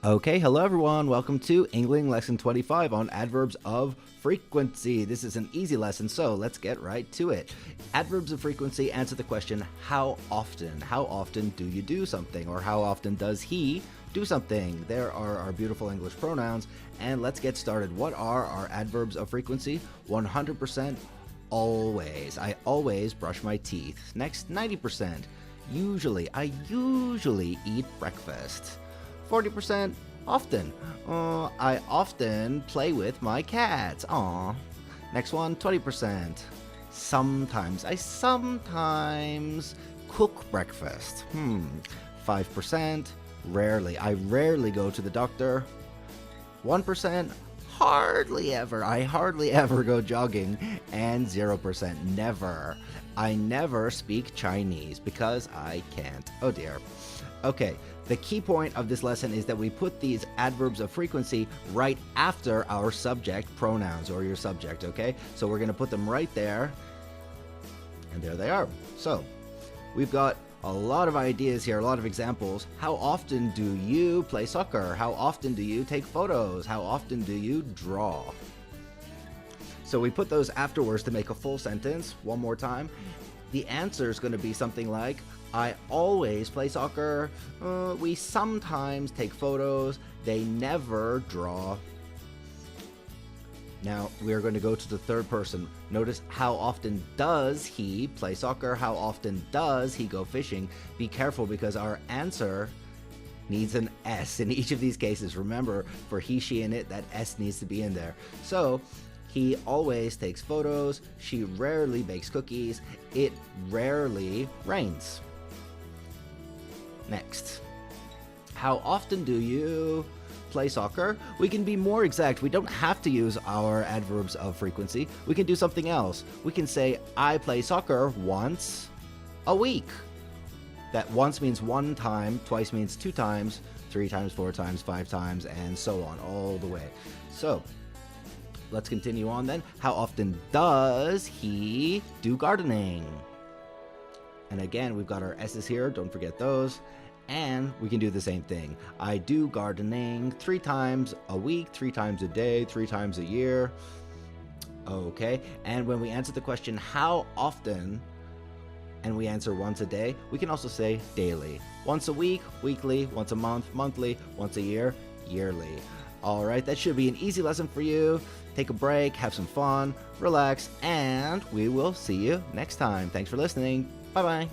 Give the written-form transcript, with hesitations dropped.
Okay, hello everyone. Welcome to EngLing Lesson 25 on adverbs of frequency. This is an easy lesson, so let's get right to it. Adverbs of frequency answer the question, how often? How often do you do something? Or how often does he do something? There are our beautiful English pronouns, and let's get started. What are our adverbs of frequency? 100% always. I always brush my teeth. Next, 90%. Usually. I usually eat breakfast. 40% often. I often play with my cats. Aw. Next one, 20%. Sometimes. I sometimes cook breakfast. 5%. Rarely. I rarely go to the doctor. 1%. Hardly ever. I hardly ever go jogging. And 0%. Never. I never speak Chinese because I can't. Oh dear. Okay, the key point of this lesson is that we put these adverbs of frequency right after our subject pronouns, or your subject, okay? So we're going to put them right there, and there they are. So we've got a lot of ideas here, a lot of examples. How often do you play soccer? How often do you take photos? How often do you draw? So we put those afterwards to make a full sentence. One more time. The answer is going to be something like, I always play soccer, we sometimes take photos, they never draw. Now we're going to go to the third person. Notice, how often does he play soccer? How often does he go fishing? Be careful because our answer needs an S in each of these cases. Remember, for he, she, and it, that S needs to be in there. So, he always takes photos, she rarely bakes cookies, it rarely rains. Next, how often do you play soccer? We can be more exact. We don't have to use our adverbs of frequency. We can do something else. We can say, I play soccer once a week. That once means one time, twice means two times, three times, four times, five times, and so on, all the way. So, let's continue on then. How often does he do gardening? And again, we've got our S's here, don't forget those. And we can do the same thing. I do gardening 3 times a week, 3 times a day, 3 times a year. Okay, and when we answer the question, how often, and we answer once a day, we can also say daily. Once a week, weekly, once a month, monthly, once a year, yearly. All right, that should be an easy lesson for you. Take a break, have some fun, relax, and we will see you next time. Thanks for listening. Bye-bye.